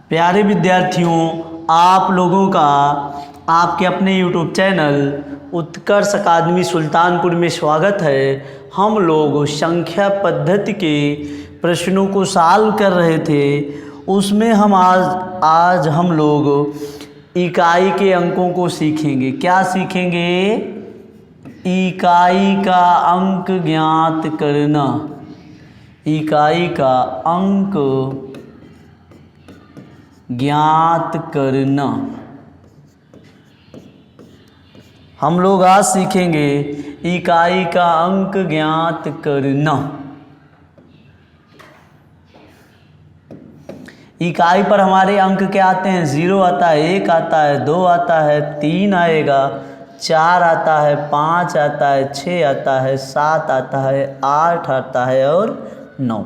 प्यारे विद्यार्थियों, आप लोगों का आपके अपने YouTube चैनल उत्कर्ष अकादमी सुल्तानपुर में स्वागत है। हम लोग संख्या पद्धति के प्रश्नों को सॉल्व कर रहे थे। उसमें हम आज हम लोग इकाई के अंकों को सीखेंगे। क्या सीखेंगे? इकाई का अंक ज्ञात करना। इकाई का अंक ज्ञात करना हम लोग आज सीखेंगे। इकाई का अंक ज्ञात करना। इकाई पर हमारे अंक क्या आते हैं? 0 आता है, 1 आता है, 2 आता है, 3 आएगा, 4 आता है, 5 आता है, 6 आता है, 7 आता है, 8 आता है और 9।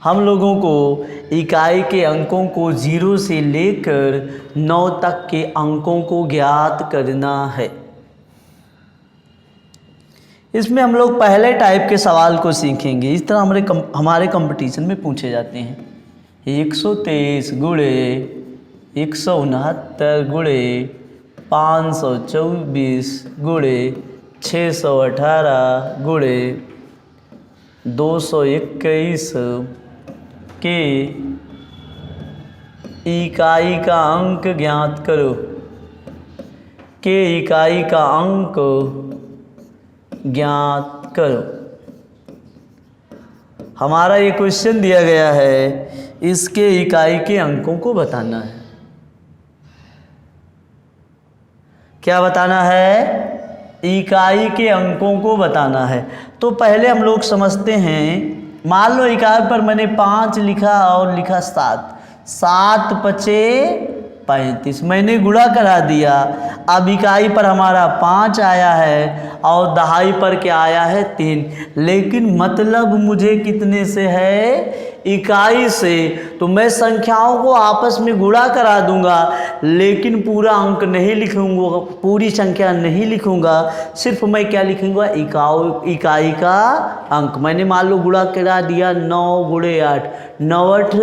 हम लोगों को इकाई के अंकों को 0 से लेकर 9 तक के अंकों को ज्ञात करना है। इसमें हम लोग पहले टाइप के सवाल को सीखेंगे। इस तरह हमारे कंपटीशन में पूछे जाते हैं। 123 गुणे 169 गुणे 524 गुणे 618 गुणे 221 के इकाई का अंक ज्ञात करो। के इकाई का अंक ज्ञात करो। हमारा ये क्वेश्चन दिया गया है, इसके इकाई के अंकों को बताना है। क्या बताना है? इकाई के अंकों को बताना है। तो पहले हम लोग समझते हैं। मान लो इकाई पर मैंने 5 लिखा और लिखा 7। 7 पचे 35, मैंने गुणा करा दिया। अब इकाई पर हमारा 5 आया है और दहाई पर क्या आया है? 3। लेकिन मतलब मुझे कितने से है? इकाई से। तो मैं संख्याओं को आपस में गुणा करा दूंगा, लेकिन पूरा अंक नहीं लिखूंगा, पूरी संख्या नहीं लिखूंगा। सिर्फ मैं क्या लिखूंगा? इकाई का अंक। मैंने मान लो गुणा करा दिया 9 गुणे 8, 9 8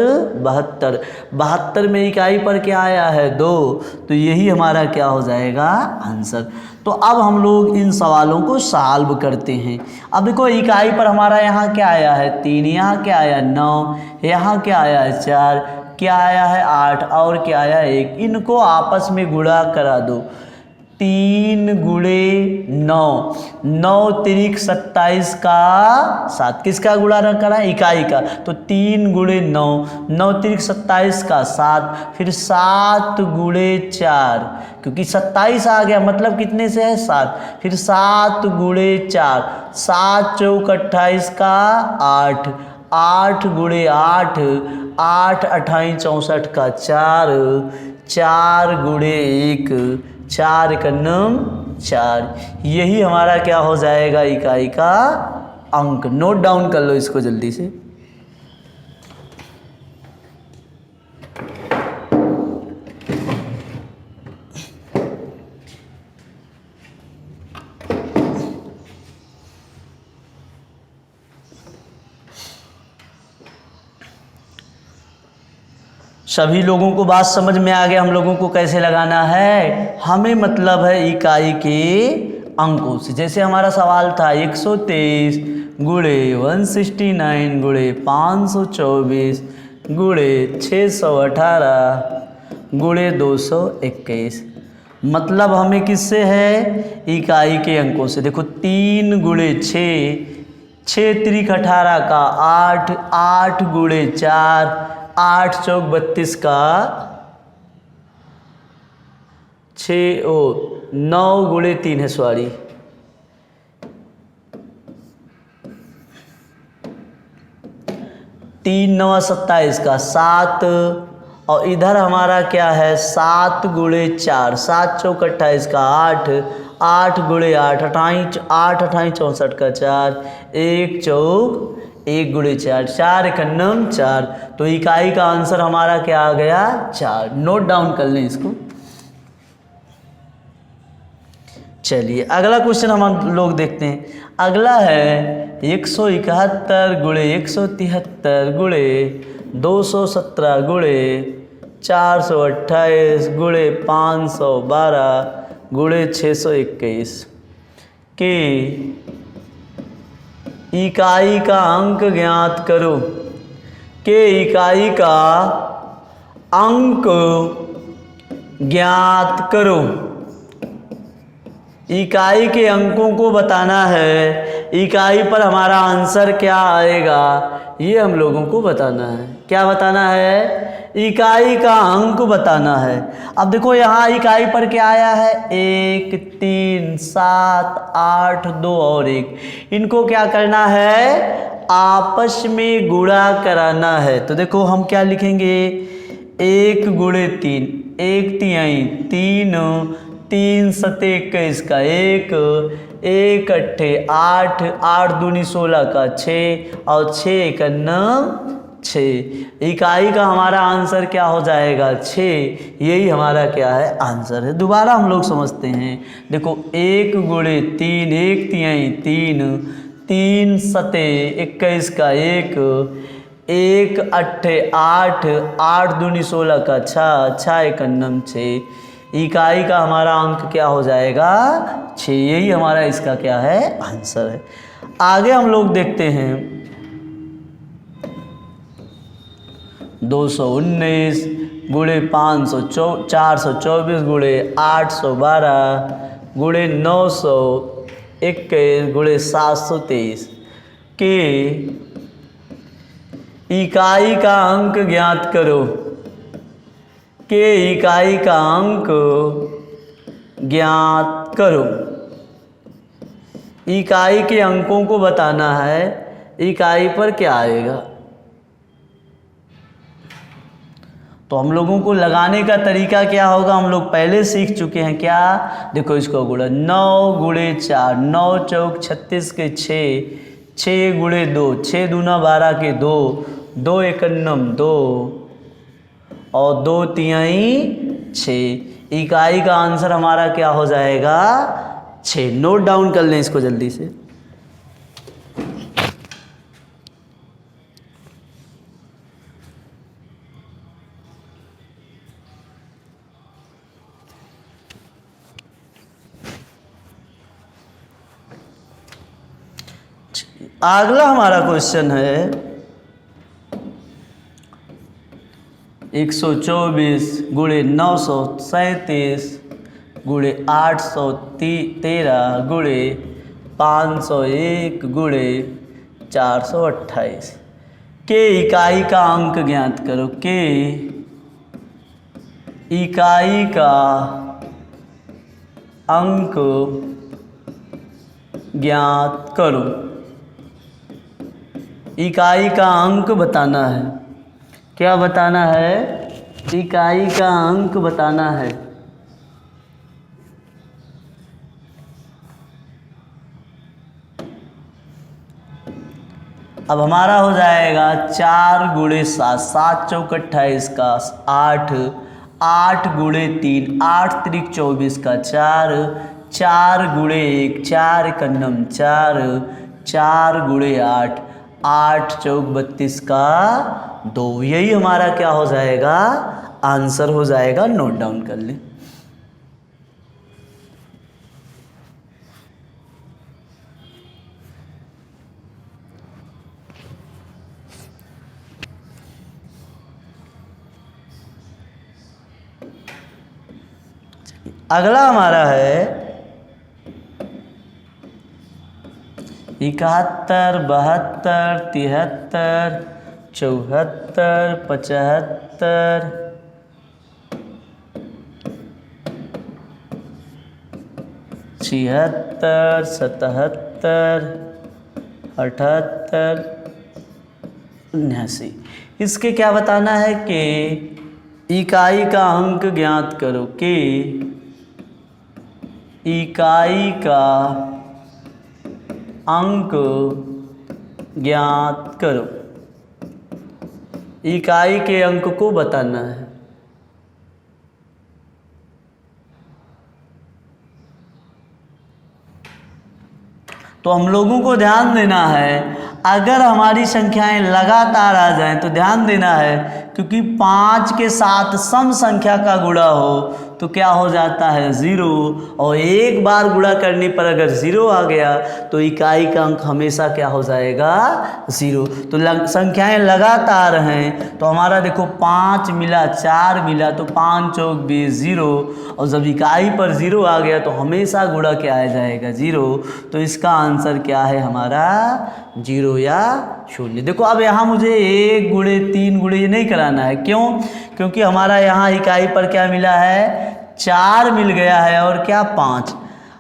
72। 72 में इकाई पर क्या आया है? 2। तो यही हमारा क्या हो जाएगा? आंसर। तो अब हम लोग इन सवालों को सॉल्व करते हैं। अब देखो, इकाई पर हमारा यहाँ क्या आया है? 3, यहाँ क्या आया? 9, यहाँ क्या आया है? 4, क्या आया है? 8 और क्या आया है? 1। इनको आपस में गुणा करा दो। 3 गुणे 9, 9 तिरिक 27 का 7। किसका गुणा न करा? इकाई का। तो 3 गुणे 9, 9 तिरिक 27 का 7। फिर 7 गुणे 4, क्योंकि 27 आ गया, मतलब कितने से है? 7। फिर 7 गुणे 4, 7 चौक 28 का 8। 8 गुणे 8, 8 28 64 का 4। 4 गुणे 1, 4 एक 4। यही हमारा क्या हो जाएगा? इकाई का अंक। नोट डाउन कर लो इसको जल्दी से। सभी लोगों को बात समझ में आ गया हम लोगों को कैसे लगाना है? हमें मतलब है इकाई के अंकों से। जैसे हमारा सवाल था 123 गुणे 169 गुणे 524 गुणे 618 गुणे 221। मतलब हमें किससे है? इकाई के अंकों से। देखो, 3 गुणे 6, 6 तिरिक 18 का 8, 8 गुणे 4, 8 चौक 32 का 9 गुणे 3 है, सॉरी। 3 9 27 का 7। और इधर हमारा क्या है? 7 गुणे 4, 7 चौक 28 का 8, 8 गुणे 8, 8 28 64 का 4। 1 चौक 1 गुणे 4, 4 एक 4। तो इकाई का आंसर हमारा क्या आ गया? 4। नोट डाउन कर लें इसको। चलिए अगला क्वेश्चन हम लोग देखते हैं। अगला है 171 गुणे 173 गुणे 217 गुणे 428 गुणे 512 गुणे 621 के इकाई का अंक ज्ञात करो। के इकाई का अंक ज्ञात करो। इकाई के अंकों को बताना है। इकाई पर हमारा आंसर क्या आएगा ये हम लोगों को बताना है। क्या बताना है? इकाई का अंक बताना है। अब देखो यहाँ इकाई पर क्या आया है? 1, 3, 7, 8, 2 और 1। इनको क्या करना है? आपस में गुणा कराना है। तो देखो हम क्या लिखेंगे? 1 गुणे 3, 1 तिहाई 3, 3 सते 21 का 1, 1 अट्ठे 8, 8 दूनी 16 का 6 और 6 1 9 6। इकाई का हमारा आंसर क्या हो जाएगा? 6। यही हमारा क्या है? आंसर है। दोबारा हम लोग समझते हैं। देखो 1 गुणे 3, 1 तिहाई 3, 3 सते 21 का 1, 1 अट्ठे 8, 8 दूनी 16 का 6, 6 1 9 6। इकाई का हमारा अंक क्या हो जाएगा? 6। यही हमारा इसका क्या है? आंसर है। आगे हम लोग देखते हैं 219 गुणे 424 गुणे 812 गुणे 921 गुणे 723 के इकाई का अंक ज्ञात करो। के इकाई का अंक ज्ञात करो। इकाई के अंकों को बताना है। इकाई पर क्या आएगा? तो हम लोगों को लगाने का तरीका क्या होगा? हम लोग पहले सीख चुके हैं। क्या? देखो इसको गुणा 9 गुणे 4, 9 चौक 36 के 6, 6 गुणे 2, 6 दूना 12 के 2, 2 1 9 2 और 2 तिहाई 6। इकाई का आंसर हमारा क्या हो जाएगा? 6। नोट डाउन कर लें इसको जल्दी से। अगला हमारा क्वेश्चन है 124 गुणे 937 गुणे 813 गुणे 501 गुणे 428 के इकाई का अंक ज्ञात करो। के इकाई का अंक ज्ञात करो। इकाई का अंक बताना है। क्या बताना है? इकाई का अंक बताना है। अब हमारा हो जाएगा 4 गुणे 7, 7 चौक 28 का 8, 8 गुणे 3, 8 त्रिक 24 का 4, 4 गुणे 1, 4 1 9 4, 4 गुणे 8, 8 चौक 32 का 2। यही हमारा क्या हो जाएगा? आंसर हो जाएगा। नोट डाउन कर लें। अगला हमारा है 71 72 73 74 75 76 77 78 79। इसके क्या बताना है? कि इकाई का अंक ज्ञात करो। कि इकाई का अंक ज्ञात करो। इकाई के अंक को बताना है। तो हम लोगों को ध्यान देना है। अगर हमारी संख्याएं लगातार आ जाएं तो ध्यान देना है, क्योंकि 5 के साथ सम संख्या का गुणा हो तो क्या हो जाता है 0, और एक बार गुणा करने पर अगर 0 आ गया तो इकाई का अंक हमेशा क्या हो जाएगा 0। तो संख्याएं लगातार हैं तो हमारा देखो 5 मिला 4 मिला तो 5 चौक 20 0, और जब इकाई पर 0 आ गया तो हमेशा गुणा क्या आ जाएगा 0। तो इसका आंसर क्या है हमारा 0 या 0। देखो अब यहाँ मुझे 1 गुणे 3 गुणे ये नहीं कराना है, क्यों? क्योंकि हमारा यहाँ इकाई पर क्या मिला है 4 मिल गया है और क्या 5।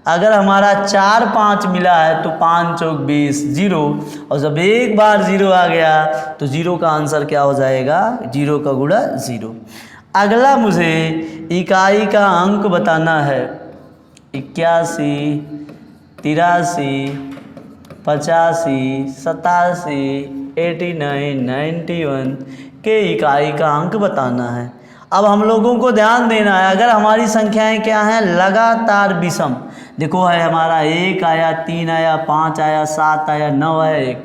अगर हमारा 4 5 मिला है तो 5 चौक 20 0, और जब एक बार 0 आ गया तो 0 का आंसर क्या हो जाएगा 0 का गुणा 0। अगला मुझे इकाई का अंक बताना है 81 83 85 87 89 91 के इकाई का अंक बताना है। अब हम लोगों को ध्यान देना है, अगर हमारी संख्याएं क्या हैं लगातार विषम, देखो है हमारा 1 आया 3 आया 5 आया 7 आया 9 आया 1,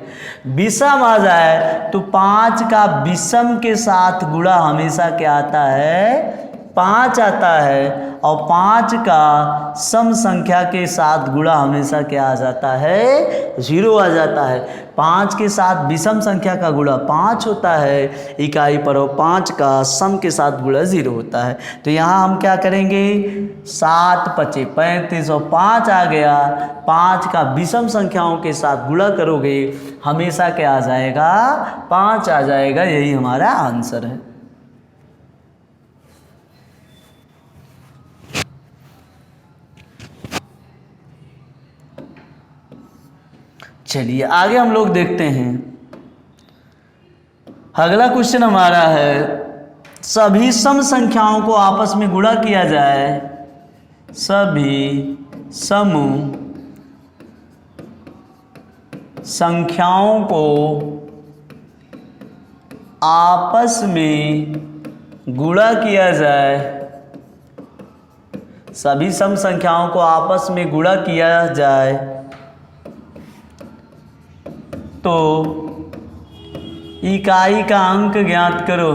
विषम आ जाए तो 5 का विषम के साथ गुणा हमेशा क्या आता है 5 आता है, और 5 का सम संख्या के साथ गुणा हमेशा क्या आ जाता है 0 आ जाता है। 5 के साथ विषम संख्या का गुणा 5 होता है इकाई पर, और 5 का सम के साथ गुणा 0 होता है। तो यहाँ हम क्या करेंगे 7 पचे 35 और 5 आ गया, 5 का विषम संख्याओं के साथ गुणा करोगे हमेशा क्या आ जाएगा 5 आ जाएगा, यही हमारा आंसर है। चलिए आगे हम लोग देखते हैं। अगला क्वेश्चन हमारा है सभी सम संख्याओं को आपस में गुणा किया जाए, सभी सम संख्याओं को आपस में गुणा किया जाए, सभी सम संख्याओं को आपस में गुणा किया जाए तो इकाई का अंक ज्ञात करो।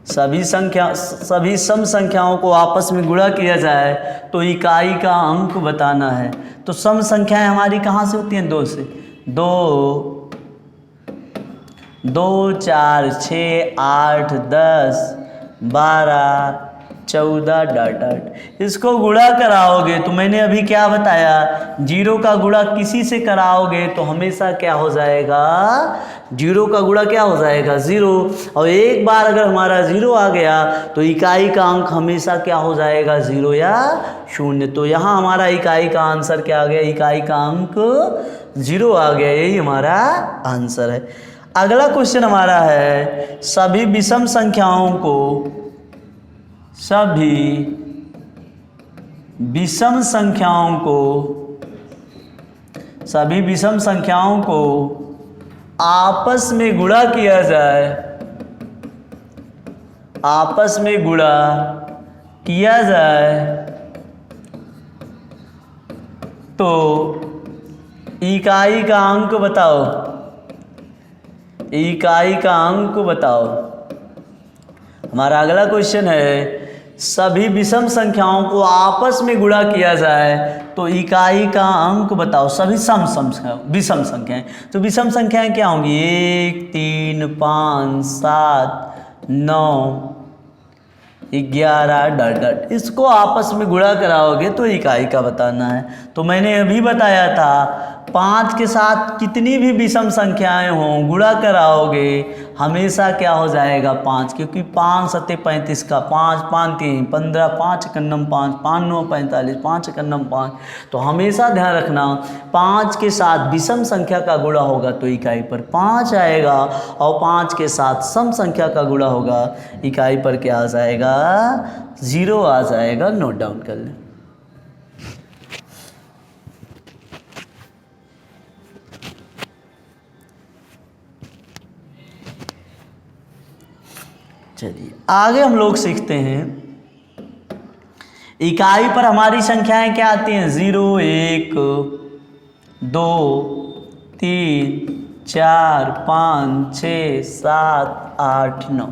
सभी सम संख्याओं को आपस में गुणा किया जाए तो इकाई का अंक बताना है। तो सम संख्याएं हमारी कहाँ से होती हैं 2 से, 2 2 4 6 8 10 12 14 डॉट डॉट, इसको गुणा कराओगे तो मैंने अभी क्या बताया 0 का गुणा किसी से कराओगे तो हमेशा क्या हो जाएगा 0 का गुणा क्या हो जाएगा 0, और एक बार अगर हमारा 0 आ गया तो इकाई का अंक हमेशा क्या हो जाएगा 0 या 0। तो यहाँ हमारा इकाई का आंसर क्या आ गया, इकाई का अंक 0 आ गया, यही हमारा आंसर है। अगला क्वेश्चन हमारा है सभी विषम संख्याओं को, सभी विषम संख्याओं को, सभी विषम संख्याओं को आपस में गुणा किया जाए, आपस में गुणा किया जाए तो इकाई का अंक बताओ, इकाई का अंक बताओ। हमारा अगला क्वेश्चन है सभी विषम संख्याओं को आपस में गुणा किया जाए तो इकाई का अंक बताओ। सभी विषम संख्याएं, तो विषम संख्याएं क्या होंगी 1 3 5 7 9 11 डॉट डॉट, इसको आपस में गुणा कराओगे तो इकाई का बताना है। तो मैंने अभी बताया था 5 के साथ कितनी भी विषम संख्याएं हों गुणा कराओगे हमेशा क्या हो जाएगा 5, क्योंकि 5 सत्ते 35 का 5 5 3 15 5 कन्नम 5 5 9 45 5 कन्नम 5। तो हमेशा ध्यान रखना 5 के साथ विषम संख्या का गुणा होगा तो इकाई पर 5 आएगा, और 5 के साथ सम संख्या का गुणा होगा इकाई पर क्या आ जाएगा 0 आ जाएगा। नोट डाउन कर लें। चलिए आगे हम लोग सीखते हैं इकाई पर हमारी संख्याएं क्या आती हैं? 0, 1, 2, 3, 4, 5, 6, 7, 8, 9।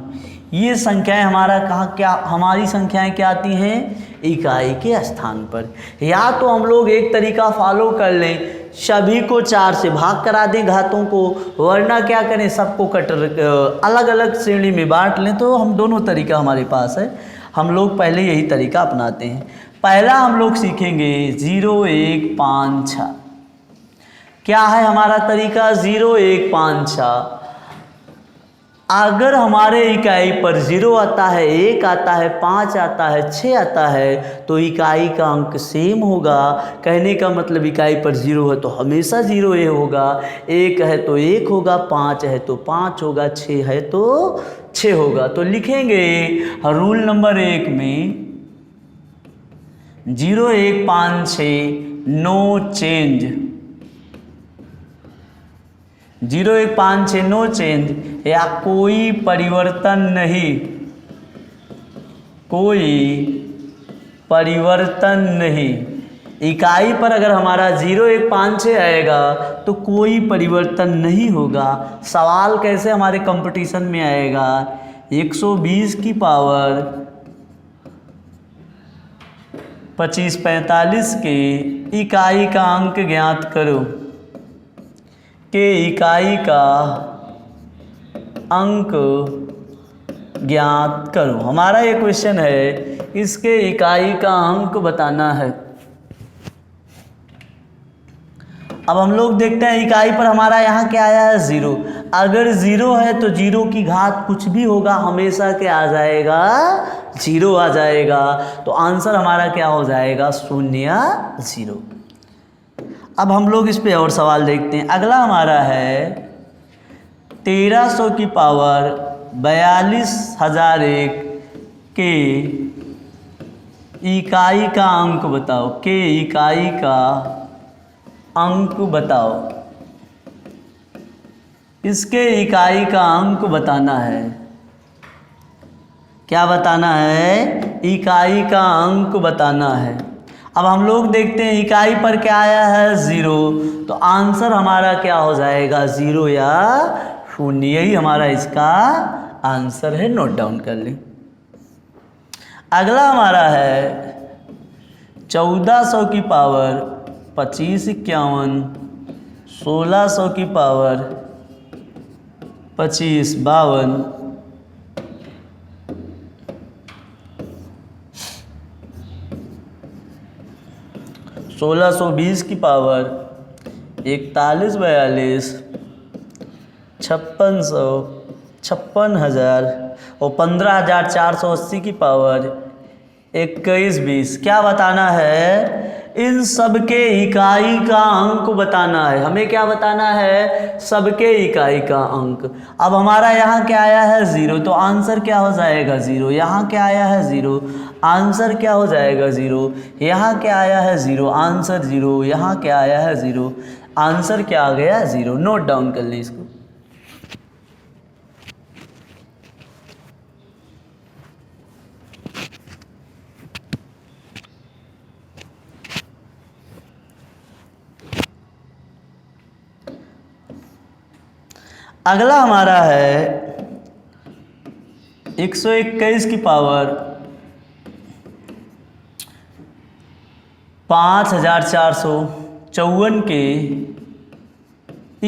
ये संख्याएं हमारा कहाँ क्या हमारी संख्याएं क्या आती हैं? इकाई के स्थान पर। या तो हम लोग एक तरीका फॉलो कर लें, सभी को 4 से भाग करा दें घातों को, वरना क्या करें, सबको अलग अलग श्रेणी में बांट लें। तो हम दोनों तरीका हमारे पास है, हम लोग पहले यही तरीका अपनाते हैं। पहला हम लोग सीखेंगे 0, 1, 5, 6। क्या है हमारा तरीका? 0, 1, 5, 6। अगर हमारे इकाई पर 0 आता है, 1 आता है, 5 आता है, 6 आता है, तो इकाई का अंक सेम होगा। कहने का मतलब इकाई पर 0 है तो हमेशा 0 ही होगा, 1 है तो 1 होगा, 5 है तो 5 होगा, 6 है तो 6 होगा। तो लिखेंगे रूल नंबर 1 में 0, 1, 5, 6 नो चेंज। 0, 1, 5, 6 नो चेंज या कोई परिवर्तन नहीं, कोई परिवर्तन नहीं। इकाई पर अगर हमारा 0, 1, 5, 6 आएगा तो कोई परिवर्तन नहीं होगा। सवाल कैसे हमारे कंपटीशन में आएगा? 120 की पावर 25, 45 के इकाई का अंक ज्ञात करो, के इकाई का अंक ज्ञात करो। हमारा ये क्वेश्चन है, इसके इकाई का अंक बताना है। अब हम लोग देखते हैं इकाई पर हमारा यहाँ क्या आया है? 0। अगर 0 है तो 0 की घात कुछ भी होगा हमेशा क्या आ जाएगा? 0 आ जाएगा। तो आंसर हमारा क्या हो जाएगा? 0, 0। अब हम लोग इस पे और सवाल देखते हैं। अगला हमारा है 1300 की पावर 42,001 के इकाई का अंक बताओ, के इकाई का अंक बताओ। इसके इकाई का अंक बताना है। क्या बताना है? इकाई का अंक बताना है। अब हम लोग देखते हैं इकाई पर क्या आया है? 0। तो आंसर हमारा क्या हो जाएगा? 0 या 0। यही हमारा इसका आंसर है, नोट डाउन कर लें। अगला हमारा है 1400 की पावर 25, 51, 1600 की पावर 25, 52, 1620 की पावर 41, 42, 5600, 56,000 और 15,480 की पावर 21, 20। क्या बताना है? इन सब के इकाई का अंक बताना है। हमें क्या बताना है? सबके इकाई का अंक। अब हमारा यहाँ क्या आया है? 0। तो आंसर क्या हो जाएगा? 0। यहाँ क्या आया है? 0। आंसर क्या हो जाएगा? 0। यहाँ क्या आया है? 0। आंसर 0। यहाँ क्या आया है? 0। आंसर क्या आ गया? 0। नोट डाउन कर लें इसको। अगला हमारा है 121 की पावर 5,454 के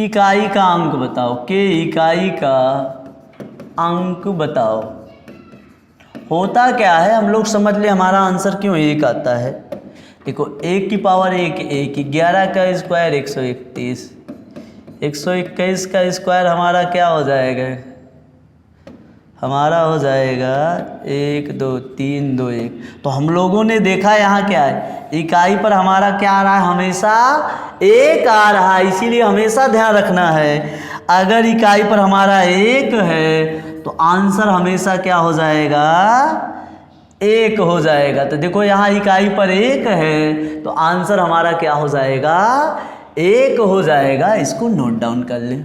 इकाई का अंक बताओ, के इकाई का अंक बताओ। होता क्या है हम लोग समझ ले, हमारा आंसर क्यों 1 आता है। देखो 1 की पावर 1, 1, 11 का स्क्वायर 131, 121 का स्क्वायर हमारा क्या हो जाएगा? हमारा हो जाएगा 1, 2, 3, 2, 1। तो हम लोगों ने देखा यहाँ क्या है, इकाई पर हमारा क्या आ रहा है? हमेशा 1 आ रहा है। इसीलिए हमेशा ध्यान रखना है, अगर इकाई पर हमारा 1 है तो आंसर हमेशा क्या हो जाएगा? 1 हो जाएगा। तो देखो यहाँ इकाई पर 1 है तो आंसर हमारा क्या हो जाएगा? 1 हो जाएगा। इसको नोट डाउन कर लें।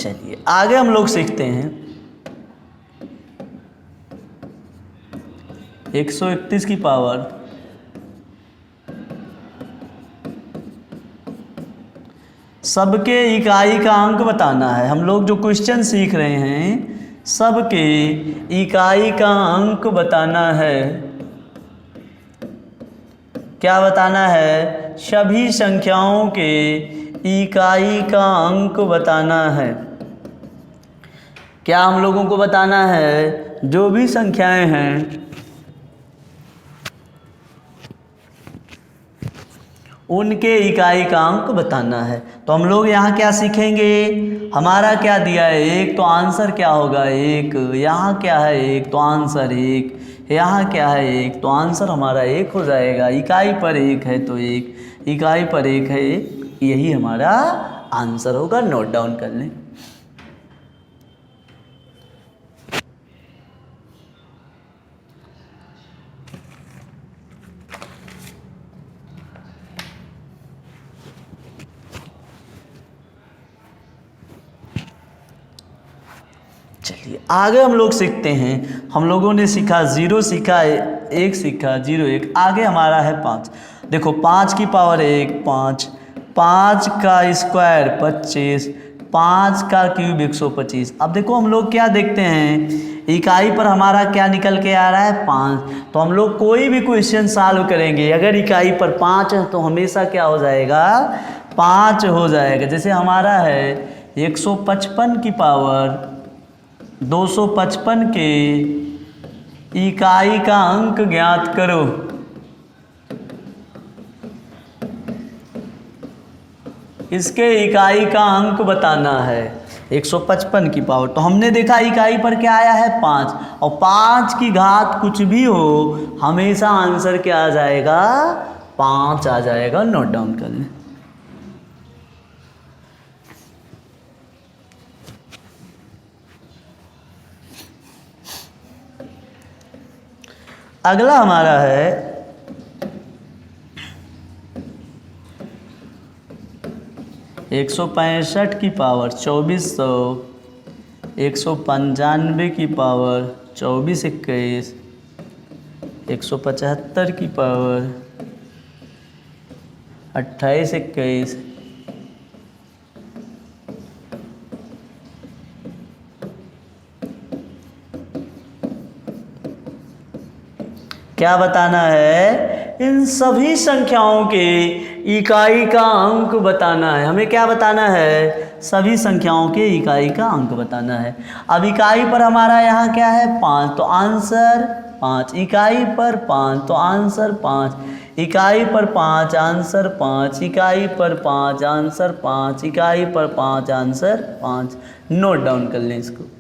चलिए आगे हम लोग सीखते हैं 131 की पावर सबके इकाई का अंक बताना है। हम लोग जो क्वेश्चन सीख रहे हैं सबके इकाई का अंक बताना है। क्या बताना है? सभी संख्याओं के इकाई का अंक बताना है। क्या हम लोगों को बताना है? जो भी संख्याएं हैं उनके इकाई का अंक बताना है। तो हम लोग यहाँ क्या सीखेंगे? हमारा क्या दिया है? एक, तो आंसर क्या होगा? एक। यहाँ क्या है? एक, तो आंसर एक। यहाँ क्या है? एक, तो आंसर हमारा एक हो जाएगा। इकाई पर एक है तो एक, इकाई पर एक है एक, यही हमारा आंसर होगा। नोट डाउन कर लें। चलिए आगे हम लोग सीखते हैं। हम लोगों ने सीखा 0 सीखा, 1 सीखा, 0 1। आगे हमारा है 5। देखो 5 की पावर 1 5, 5 का स्क्वायर 25, 5 का क्यूब 125। अब देखो हम लोग क्या देखते हैं, इकाई पर हमारा क्या निकल के आ रहा है? 5। तो हम लोग कोई भी क्वेश्चन सॉल्व करेंगे अगर इकाई पर 5 है तो हमेशा क्या हो जाएगा? 5 हो जाएगा। जैसे हमारा है 155 की पावर 255 के इकाई का अंक ज्ञात करो। इसके इकाई का अंक बताना है। 155 की पावर, तो हमने देखा इकाई पर क्या आया है? 5, और 5 की घात कुछ भी हो हमेशा आंसर क्या आ जाएगा? 5 आ जाएगा। नोट डाउन कर लें। अगला हमारा है 165 की पावर 2400, 195 की पावर 2421, 175 की पावर 2821। क्या बताना है? इन सभी संख्याओं के इकाई का अंक बताना है। हमें क्या बताना है? सभी संख्याओं के इकाई का अंक बताना है। अब इकाई पर हमारा यहाँ क्या है? 5, तो आंसर 5। इकाई पर 5 तो आंसर 5। इकाई पर 5 आंसर 5। इकाई पर 5 आंसर 5। इकाई पर 5 आंसर 5। नोट डाउन कर लें इसको।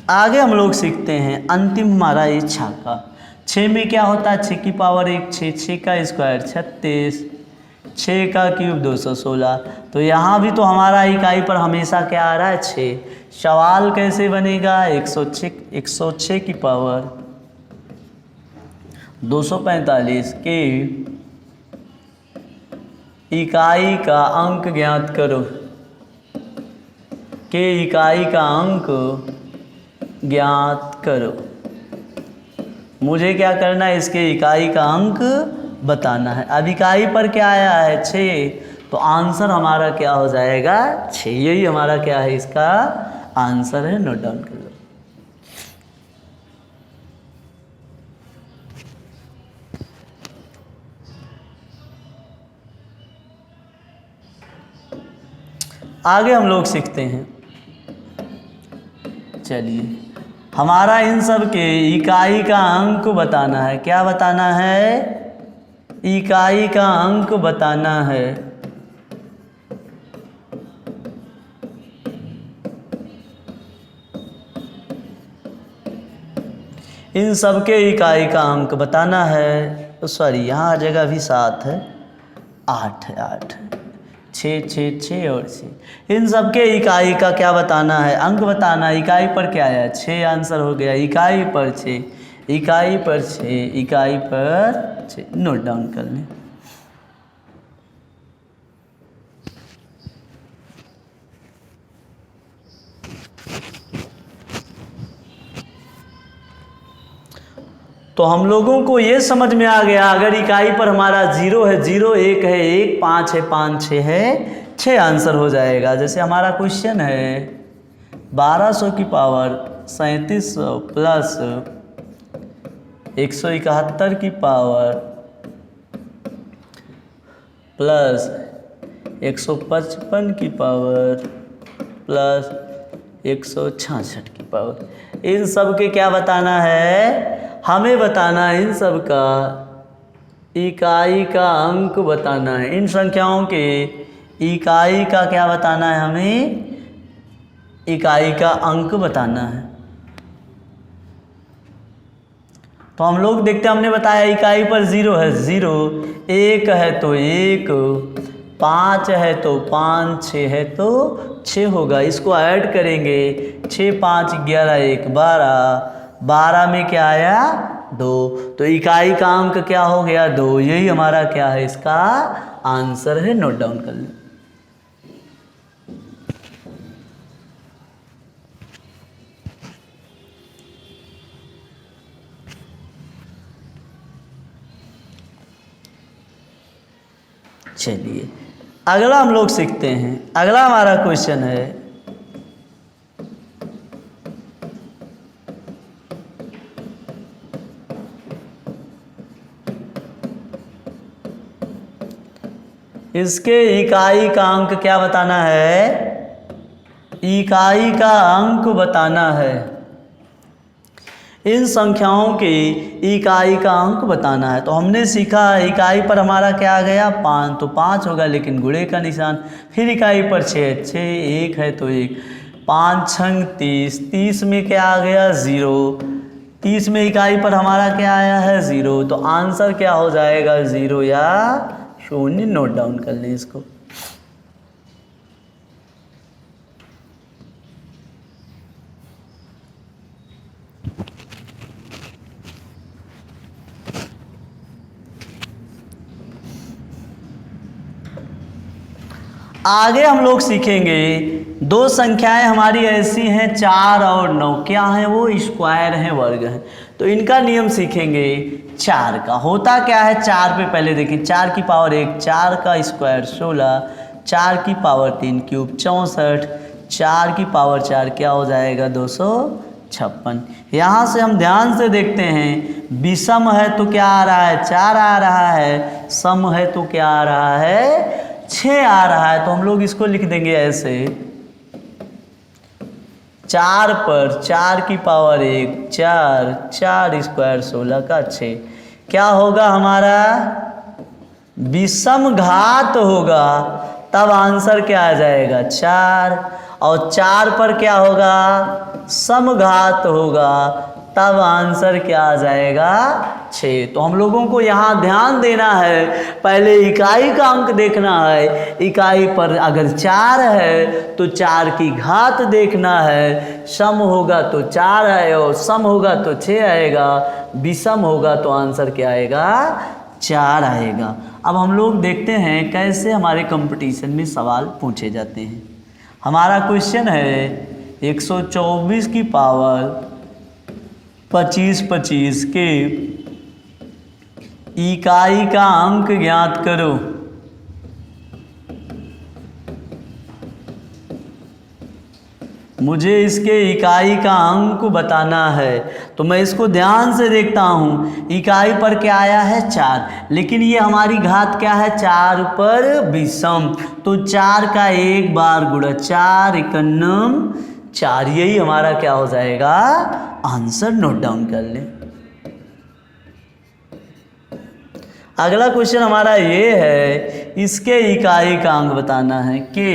आगे हम लोग सीखते हैं अंतिम हमारा ये 6 का। 6 में क्या होता है? 6 की पावर 1 6, 6 का स्क्वायर 36, 6 का क्यूब 216। तो यहाँ भी तो हमारा इकाई पर हमेशा क्या आ रहा है? 6। सवाल कैसे बनेगा? 106 की पावर 245 के इकाई का अंक ज्ञात करो। के इकाई का अंक ज्ञात करो। मुझे क्या करना है? इसके इकाई का अंक बताना है। अब इकाई पर क्या आया है? 6, तो आंसर हमारा क्या हो जाएगा? 6। यही हमारा क्या है? इसका आंसर है। नोट डाउन कर लो। आगे हम लोग सीखते हैं। चलिए हमारा इन सब के इकाई का अंक बताना है। क्या बताना है? इकाई का अंक बताना है। इन सब के इकाई का अंक बताना है। तो सॉरी, यहाँ जगह भी 7 है, 8 है, 8। छः छः छः और छः। इन सब के इकाई का क्या बताना है, अंक बताना है। इकाई पर क्या आया, 6 आंसर हो गया। इकाई पर 6, इकाई पर 6, इकाई पर 6, नोट डाउन कर लें। तो हम लोगों को ये समझ में आ गया, अगर इकाई पर हमारा 0 है 0, 1 है 1, 5 है 5, 6 है 6 आंसर हो जाएगा। जैसे हमारा क्वेश्चन है 1200 की पावर 3700 प्लस 171 की पावर प्लस 155 की पावर प्लस 166 की पावर, इन सब के क्या बताना है, हमें बताना है इन सब का इकाई का अंक बताना है। इन संख्याओं के इकाई का क्या बताना है, हमें इकाई का अंक बताना है। तो हम लोग देखते हैं, हमने बताया इकाई पर 0 है 0, 1 है तो 1, 5 है तो 5, 6 है तो 6 होगा। इसको ऐड करेंगे, 6 5 11 1 12, 12 में क्या आया 2, तो इकाई का अंक क्या हो गया 2। यही हमारा क्या है, इसका आंसर है। नोट डाउन कर लें। चलिए अगला हम लोग सीखते हैं। अगला हमारा क्वेश्चन है इसके इकाई का अंक क्या बताना है, इकाई का अंक बताना है। इन संख्याओं की इकाई का अंक बताना है। तो हमने सीखा इकाई पर हमारा क्या आ गया 5, तो 5 होगा लेकिन गुणे का निशान। फिर इकाई पर 6, 6 1 है तो 1, 5 6 30, 30 में क्या आ गया 0, 30 में इकाई पर हमारा क्या आया है 0, तो आंसर क्या हो जाएगा 0 या 0। नोट डाउन कर लें इसको। आगे हम लोग सीखेंगे दो संख्याएं हमारी ऐसी हैं 4 और 9, क्या हैं वो, स्क्वायर हैं, वर्ग हैं। तो इनका नियम सीखेंगे 4 का। होता क्या है 4 पे पहले देखिए, 4 की पावर 1, 4 का स्क्वायर 16, 4 की पावर 3 क्यूब 64, 4 की पावर 4 क्या हो जाएगा 256। यहाँ से हम ध्यान से देखते हैं, विषम है तो क्या आ रहा है 4 आ रहा है, सम है तो क्या आ रहा है 6 आ रहा है। तो हम लोग इसको लिख देंगे ऐसे, 4 पर 4 की पावर 1 4, 4 स्क्वायर 16 का 6, क्या होगा हमारा विषम घात होगा, तब आंसर क्या आ जाएगा 4। और 4 पर क्या होगा समघात होगा, तब आंसर क्या आ जाएगा 6। तो हम लोगों को यहाँ ध्यान देना है, पहले इकाई का अंक देखना है। इकाई पर अगर 4 है तो 4 की घात देखना है, सम होगा तो 4 है और सम होगा तो 6 आएगा, विषम होगा तो आंसर क्या आएगा 4 आएगा। अब हम लोग देखते हैं कैसे हमारे कंपटीशन में सवाल पूछे जाते हैं। हमारा क्वेश्चन है 124 की पावर 25 25 के इकाई का अंक ज्ञात करो। मुझे इसके इकाई का अंक बताना है। तो मैं इसको ध्यान से देखता हूँ, इकाई पर क्या आया है 4, लेकिन ये हमारी घात क्या है 4 पर विषम, तो 4 का एक बार गुणा 4 एकन्नम 4, यही हमारा क्या हो जाएगा आंसर। नोट डाउन कर लें। अगला क्वेश्चन हमारा ये है, इसके इकाई का अंक बताना है कि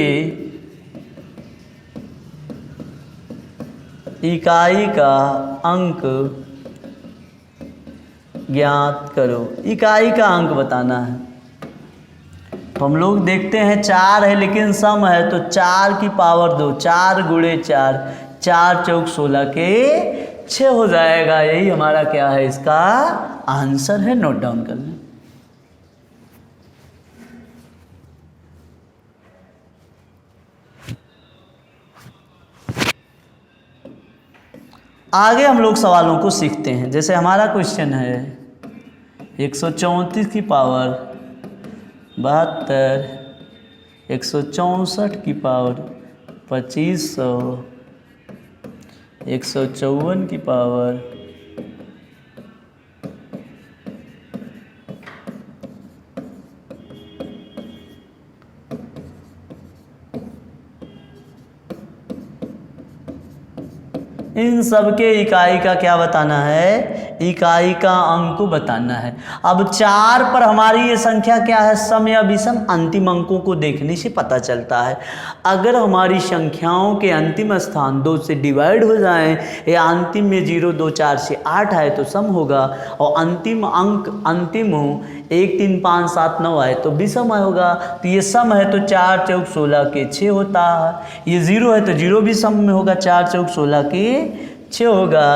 इकाई का अंक ज्ञात करो। इकाई का अंक बताना है। हम लोग देखते हैं 4 है लेकिन सम है, तो 4 की पावर 2, 4 गुणे 4, 4 चौक 16 के 6 हो जाएगा। यही हमारा क्या है, इसका आंसर है। नोट डाउन कर लें। आगे हम लोग सवालों को सीखते हैं। जैसे हमारा क्वेश्चन है 134 की पावर 72, 164 की पावर 2500, 154 की पावर 1, इन सब के इकाई का क्या बताना है, इकाई का अंक बताना है। अब 4 पर हमारी ये संख्या क्या है, सम या विषम, अंतिम अंकों को देखने से पता चलता है। अगर हमारी संख्याओं के अंतिम स्थान 2 से डिवाइड हो जाएं या अंतिम में 0, 2, 4 से 8 आए तो सम होगा, और अंतिम अंक अंतिम हो 1, 3, 5, 7, 9 आए तो विषम होगा। तो ये सम है तो 4 चौक 16 के 6 होता है। ये 0 है तो 0 भी सम में होगा, 4 चौक 16 के 6 होगा।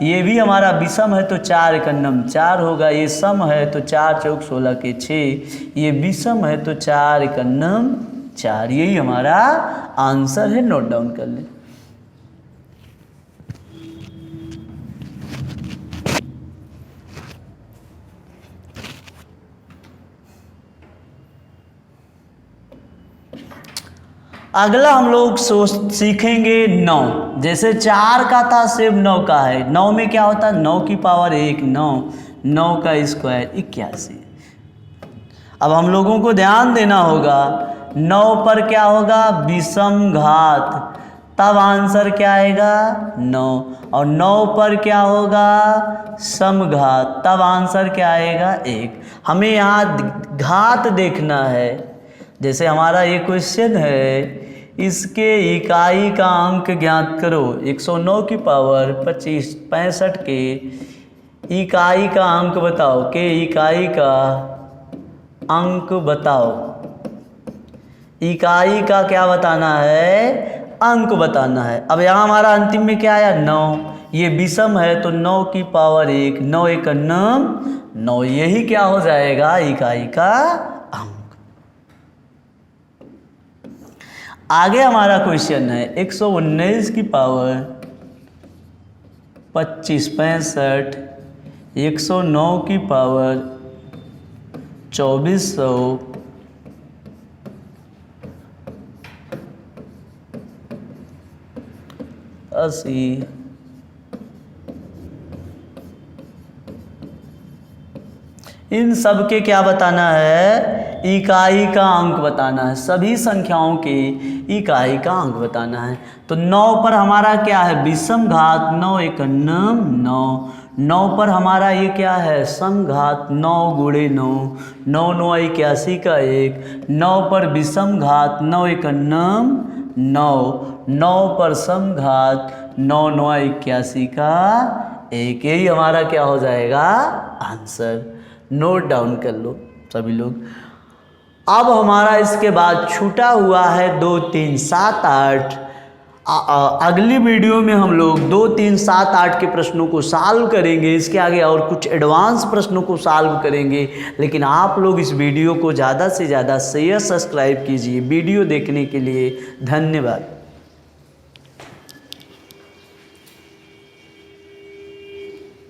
ये भी हमारा विषम है तो 4 एकन्नम 4 होगा। ये सम है तो 4 चौक 16 के 6, ये विषम है तो 4 एकन्नम 4। यही हमारा आंसर है। नोट डाउन कर लें। अगला हम लोग सीखेंगे 9। जैसे 4 का था सिर्फ 9 का है। 9 में क्या होता है, 9 की पावर 1 9, 9 का स्क्वायर 81। अब हम लोगों को ध्यान देना होगा, 9 पर क्या होगा, विषम घात, तब आंसर क्या आएगा 9। और 9 पर क्या होगा, समघात, तब आंसर क्या आएगा 1। हमें यहाँ घात देखना है। जैसे हमारा ये क्वेश्चन है, इसके इकाई का अंक ज्ञात करो। 109 की पावर 25 65 के इकाई का अंक बताओ, के इकाई का अंक बताओ। इकाई का क्या बताना है, अंक बताना है। अब यहाँ हमारा अंतिम में क्या आया 9, ये विषम है तो 9 की पावर 1, 9 एकन्नम 9। यही क्या हो जाएगा, इकाई का अंक। आगे हमारा क्वेश्चन है 119 की पावर 25 65, 109 की पावर 2400, 80, इन सब के क्या बताना है, इकाई का अंक बताना है। सभी संख्याओं के इकाई का अंक बताना है। तो 9 पर हमारा क्या है, विषम घात, 9 एकन्नम 9। 9 पर हमारा ये क्या है, समघात, 9 गुणे 9, 9 9 81 का 1। 9 पर विषम घात, 9 एकन्नम 9, 9 पर समघात, 9 9 81 का 1। यही हमारा क्या हो जाएगा, आंसर। नोट डाउन कर लो सभी लोग। अब हमारा इसके बाद छूटा हुआ है 2 3 7 8। अगली वीडियो में हम लोग 2 3 7 8 के प्रश्नों को सॉल्व करेंगे। इसके आगे और कुछ एडवांस प्रश्नों को सॉल्व करेंगे। लेकिन आप लोग इस वीडियो को ज़्यादा से ज़्यादा शेयर सब्सक्राइब कीजिए। वीडियो देखने के लिए धन्यवाद।